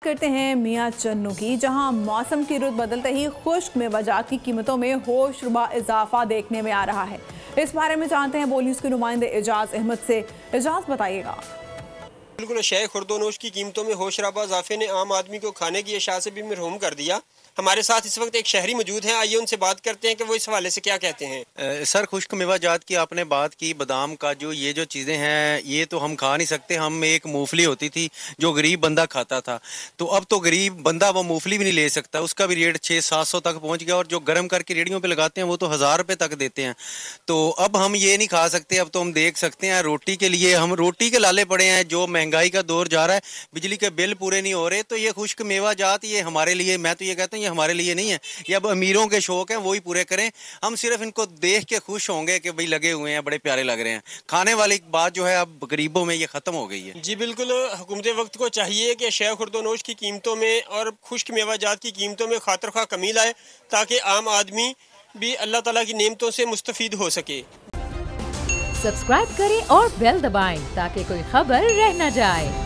करते हैं मियां चन्नू की, जहां मौसम की रुत बदलते ही खुश्क मेवाजात की कीमतों में होशरुबा इजाफा देखने में आ रहा है। इस बारे में जानते हैं बोल न्यूज़ के नुमाइंदे एजाज अहमद से। एजाज, बताइएगा। बिल्कुल, शय खुर्दोनोश की कीमतों में होशरुबा इजाफे ने आम आदमी को खाने की अशिया से भी महरूम कर दिया। हमारे साथ इस वक्त एक शहरी मौजूद हैं, आइए उनसे बात करते हैं कि वो इस हवाले से क्या कहते हैं। सर, खुश्क मेवाजात की आपने बात की, बादाम का जो ये जो चीज़ें हैं ये तो हम खा नहीं सकते। हम एक मूंगफली होती थी जो गरीब बंदा खाता था, तो अब तो गरीब बंदा वो मूंगफली भी नहीं ले सकता, उसका भी रेट 600-700 तक पहुंच गया। और जो गर्म करके रेडियों पे लगाते हैं वो तो 1000 रुपये तक देते हैं। तो अब हम ये नहीं खा सकते। अब तो हम देख सकते हैं रोटी के लिए हम रोटी के लाले पड़े हैं। जो महंगाई का दौर जा रहा है, बिजली के बिल पूरे नहीं हो रहे, तो ये खुश्क मेवाजात ये हमारे लिए, मैं तो ये कहता हूँ ये हमारे लिए नहीं है, ये अब अमीरों के शौक हैं, वही पूरे करें। हम सिर्फ इनको देख के खुश होंगे कि भाई लगे हुए हैं, बड़े प्यारे लग रहे हैं। खाने वाली बात जो है अब गरीबों में ये खत्म हो गई है। जी बिल्कुल, हुकूमत वक्त को चाहिए कि शय खुर्दोनोश की कीमतों में और खुश्क मेवाजात की कीमतों में खातिर खा कमी लाए, ताकि आम आदमी भी अल्लाह ताला की नेमतों से मुस्तफीद हो सके। सब्सक्राइब करें और बेल दबाएं ताकि कोई खबर रह न जाए।